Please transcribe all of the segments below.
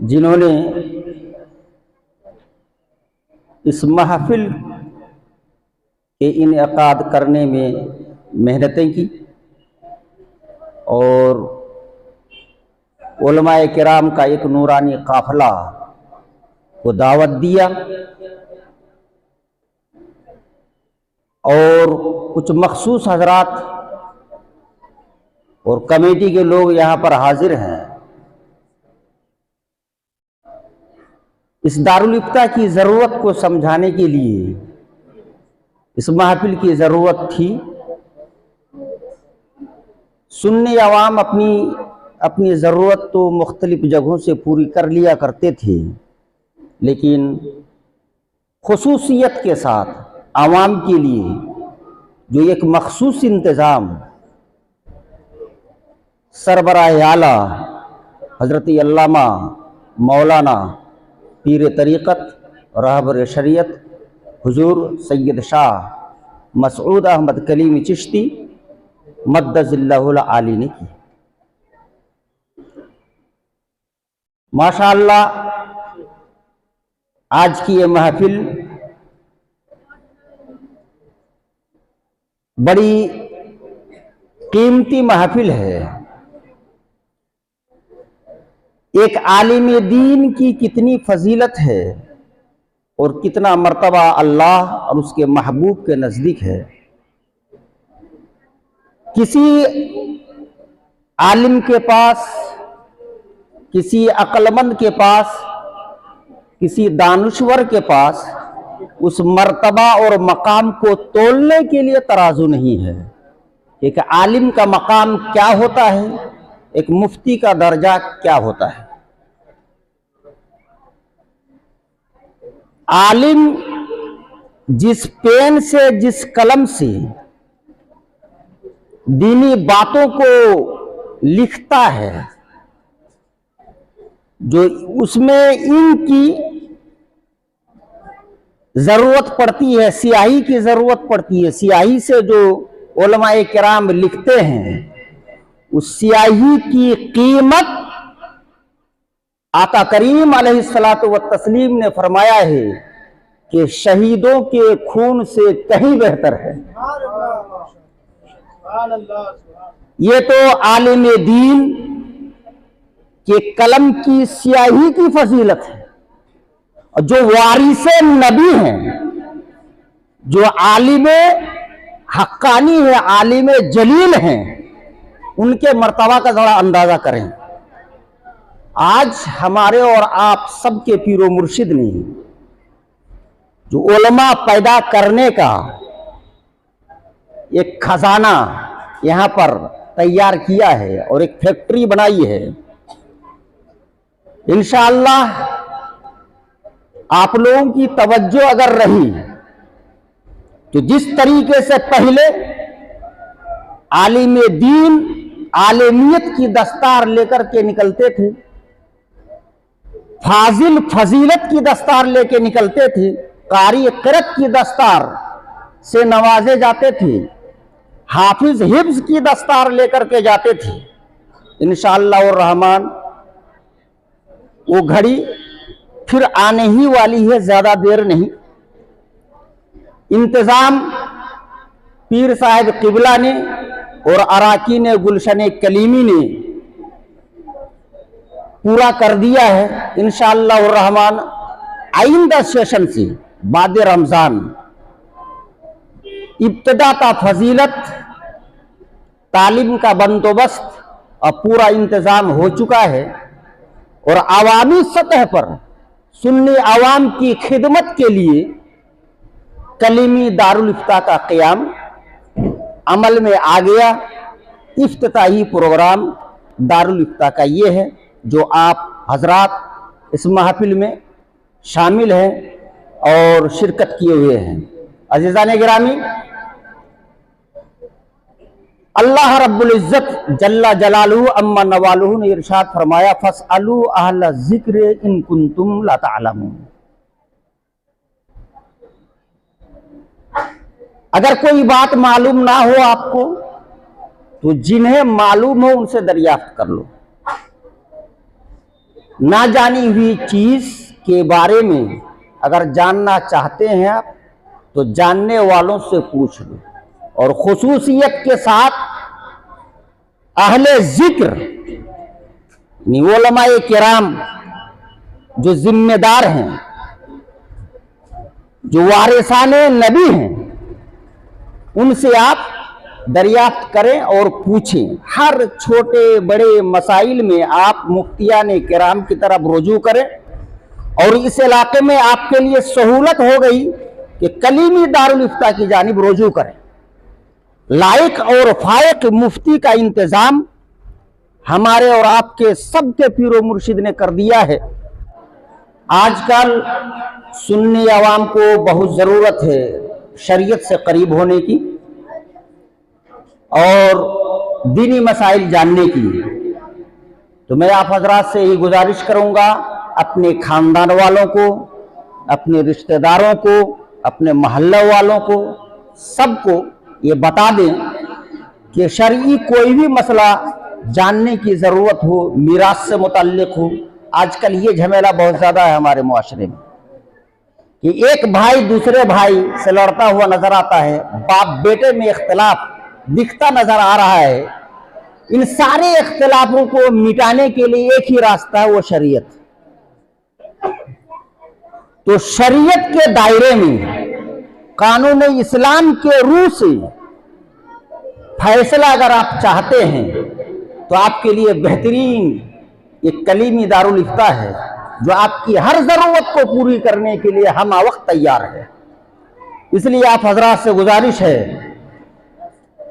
جنہوں نے اس محفل کے انعقاد کرنے میں محنتیں کی اور علماء کرام کا ایک نورانی قافلہ کو دعوت دیا اور کچھ مخصوص حضرات اور کمیٹی کے لوگ یہاں پر حاضر ہیں۔ اس دارالفتاء کی ضرورت کو سمجھانے کے لیے اس محفل کی ضرورت تھی۔ سنی عوام اپنی ضرورت تو مختلف جگہوں سے پوری کر لیا کرتے تھے، لیکن خصوصیت کے ساتھ عوام کے لیے جو ایک مخصوص انتظام سربراہ اعلیٰ حضرت علامہ مولانا پیر طریقت رہبر شریعت حضور سید شاہ مسعود احمد کلیمی چشتی مدد اللہ العالی نے کی۔ ماشاءاللہ آج کی یہ محفل بڑی قیمتی محفل ہے۔ ایک عالم دین کی کتنی فضیلت ہے اور کتنا مرتبہ اللہ اور اس کے محبوب کے نزدیک ہے۔ کسی عالم کے پاس، کسی عقل مند کے پاس، کسی دانشور کے پاس اس مرتبہ اور مقام کو تولنے کے لیے ترازو نہیں ہے۔ ایک عالم کا مقام کیا ہوتا ہے، ایک مفتی کا درجہ کیا ہوتا ہے۔ عالم جس پین سے، جس قلم سے دینی باتوں کو لکھتا ہے، جو اس میں ان کی ضرورت پڑتی ہے، سیاہی کی ضرورت پڑتی ہے، سیاہی سے جو علماء کرام لکھتے ہیں، اس سیاہی کی قیمت آقا کریم علیہ الصلاۃ والتسلیم نے فرمایا ہے کہ شہیدوں کے خون سے کہیں بہتر ہے۔ یہ تو عالم دین کے قلم کی سیاہی کی فضیلت ہے، اور جو وارث نبی ہیں، جو عالم حقانی ہے، عالم جلیل ہیں، ان کے مرتبہ کا ذرا اندازہ کریں۔ آج ہمارے اور آپ سب کے پیر و مرشد نے جو علماء پیدا کرنے کا ایک خزانہ یہاں پر تیار کیا ہے اور ایک فیکٹری بنائی ہے، انشاءاللہ آپ لوگوں کی توجہ اگر رہی تو جس طریقے سے پہلے عالم دین عالمیت کی دستار لے کر کے نکلتے تھے، فاضل فضیلت کی دستار لے کے نکلتے تھے، قاری قرأت کی دستار سے نوازے جاتے تھے، حافظ حفظ کی دستار لے کر کے جاتے تھے، انشاءاللہ الرحمن وہ گھڑی پھر آنے ہی والی ہے، زیادہ دیر نہیں۔ انتظام پیر صاحب قبلہ نے اور اراکین گلشن کلیمی نے پورا کر دیا ہے۔ انشاءاللہ الرحمن آئندہ سیشن سے بعد رمضان ابتدا تا فضیلت تعلیم کا بندوبست اور پورا انتظام ہو چکا ہے، اور عوامی سطح پر سنی عوام کی خدمت کے لیے کلیمی دارالفتاء کا قیام عمل میں آ گیا۔ افتتاحی پروگرام دارالفتاء کا یہ ہے جو آپ حضرات اس محفل میں شامل ہیں اور شرکت کیے ہوئے ہیں۔ عزیزان گرامی، اللہ رب العزت جل جلالہ اما نوالہ نے ارشاد فرمایا فاسألوا اہل الذکر ان کنتم لا تعلمون۔ اگر کوئی بات معلوم نہ ہو آپ کو تو جنہیں معلوم ہو ان سے دریافت کر لو۔ ना जानी हुई चीज के बारे में अगर जानना चाहते हैं आप तो जानने वालों से पूछ लो, और खुसूसियत के साथ अहले जिक्र उलमाए किराम जो जिम्मेदार हैं, जो वारिसाने नबी हैं, उनसे आप दरियाफ्त करें और पूछें। हर छोटे बड़े मसाइल में आप मुफ्तियाने किराम की तरफ रुजू करें, और इस इलाके में आपके लिए सहूलत हो गई कि कलीमी दारुल इफ्ता की जानिब रुजू करें। लायक और फायक मुफ्ती का इंतजाम हमारे और आपके सबके पीरो मुर्शिद ने कर दिया है। आजकल सुन्नी अवाम को बहुत ज़रूरत है शरीयत से करीब होने की और दीनी मसाइल जानने की। तो मैं आप हजरात से यही गुजारिश करूंगा, अपने खानदान वालों को, अपने रिश्तेदारों को, अपने मोहल्ले वालों को, सबको ये बता दें कि शरई कोई भी मसला जानने की ज़रूरत हो, मीरास से मुतल्लिक हो। आजकल ये झमेला बहुत ज़्यादा है हमारे मुआशरे में कि एक भाई दूसरे भाई से लड़ता हुआ नजर आता है, बाप बेटे में इख्तिलाफ दिखता नजर आ रहा है। इन सारे इख्तिलाफों को मिटाने के लिए एक ही रास्ता है, वो शरीयत। तो शरीयत के दायरे में कानून इस्लाम के रूह से फैसला अगर आप चाहते हैं तो आपके लिए बेहतरीन एक कलीमी दारुल इफ्ता है जो आपकी हर जरूरत को पूरी करने के लिए हम वक्त तैयार है। इसलिए आप हजरात से गुजारिश है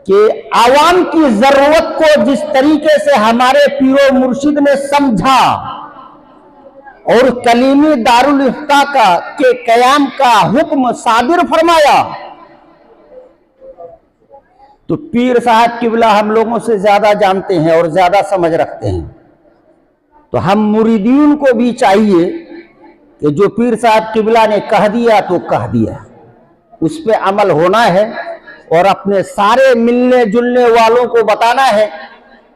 कि आवाम की जरूरत को जिस तरीके से हमारे पीरो मुर्शिद ने समझा और कलीमी दारुल इफ्ता का के कयाम का हुक्म सादिर फरमाया, तो पीर साहब किबला हम लोगों से ज्यादा जानते हैं और ज्यादा समझ रखते हैं। तो हम मुरीदीन को भी चाहिए कि जो पीर साहब किबला ने कह दिया तो कह दिया, उस पर अमल होना है और अपने सारे मिलने जुलने वालों को बताना है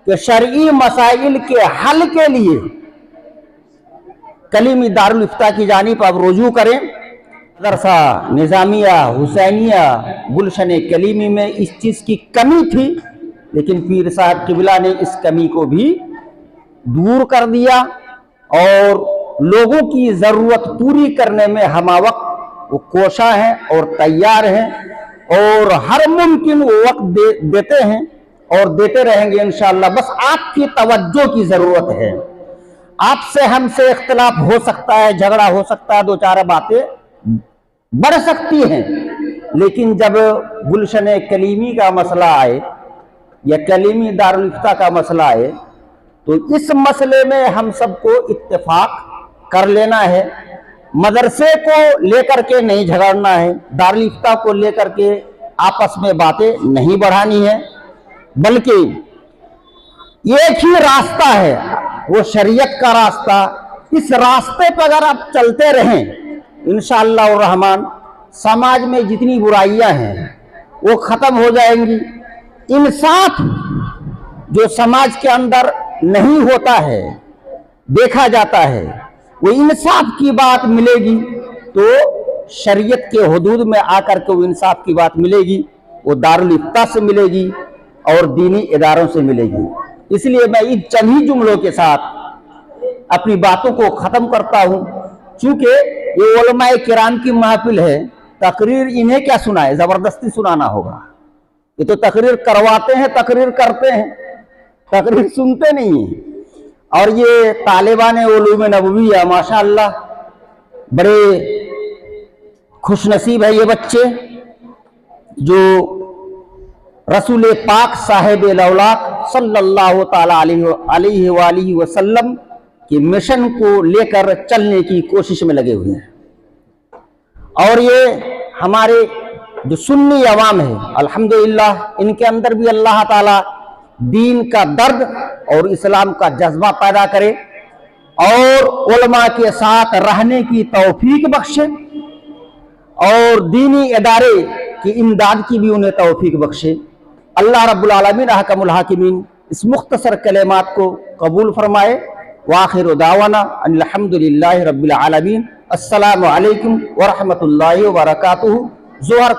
कि शरई मसाइल के हल के लिए कलीमी दारुल इफ्ता की जानिब आप रुजू करें। मदरसा निज़ामिया हुसैनिया गुलशन कलीमी में इस चीज़ की कमी थी, लेकिन पीर साहब किबला ने इस कमी को भी दूर कर दिया और लोगों की ज़रूरत पूरी करने में हमावक्त वो कोशा हैं और तैयार हैं और हर मुमकिन वक्त देते हैं और देते रहेंगे इंशाअल्लाह। बस आपकी तवज्जो की ज़रूरत है। आपसे हमसे इख्तिलाफ हो सकता है, झगड़ा हो सकता है, दो चार बातें बढ़ सकती हैं, लेकिन जब गुलशन कलीमी का मसला आए या कलीमी दारुल इफ्ता का मसला आए तो इस मसले में हम सबको इत्तेफाक कर लेना है। मदरसे को लेकर के नहीं झगड़ना है, दारुल इफ्ता को लेकर के आपस में बातें नहीं बढ़ानी है, बल्कि एक ही रास्ता है, वो शरीयत का रास्ता। इस रास्ते पर अगर आप चलते रहें इंशाअल्लाह रहमान समाज में जितनी बुराइयां हैं वो खत्म हो जाएंगी। इंसाफ जो समाज के अंदर नहीं होता है, देखा जाता है, वो इंसाफ की बात मिलेगी तो शरीयत के हुदूद में आकर के वो इंसाफ की बात मिलेगी, वो दारुल इफ्ता से मिलेगी और दीनी इदारों से मिलेगी। इसलिए मैं इन चंद ही जुमलों के साथ अपनी बातों को ख़त्म करता हूँ। चूँकि ये उलमाए किराम की महफिल है, तकरीर इन्हें क्या सुनाए, ज़बरदस्ती सुनाना होगा। ये तो तकरीर करवाते हैं, तकरीर करते हैं, तकरीर सुनते नहीं हैं। और ये तालिबान उलूम नबविया माशाअल्लाह बड़े खुशनसीब है ये बच्चे जो रसूल पाक साहिब लौलाक सल्लल्लाहु ताला अलैहि वसल्लम के मिशन को लेकर चलने की कोशिश में लगे हुए हैं। और ये हमारे जो सुन्नी अवाम है अल्हम्दुलिल्लाह, इनके अंदर भी अल्लाह ताला दीन का दर्द और इस्लाम का जज्बा पैदा करे और उलमा के साथ रहने की तौफीक बख्शे और दीनी इदारे की इमदाद की भी उन्हें तौफीक बख्शे। अल्लाह रब्बुल आलमीन अहकमुल हाकिमीन इस मुख्तसर कलेमात को कबूल फरमाए। وآخر دعوانا ان الحمد للہ رب العالمین۔ السلام علیکم ورحمۃ اللہ وبرکاتہ۔ ظہر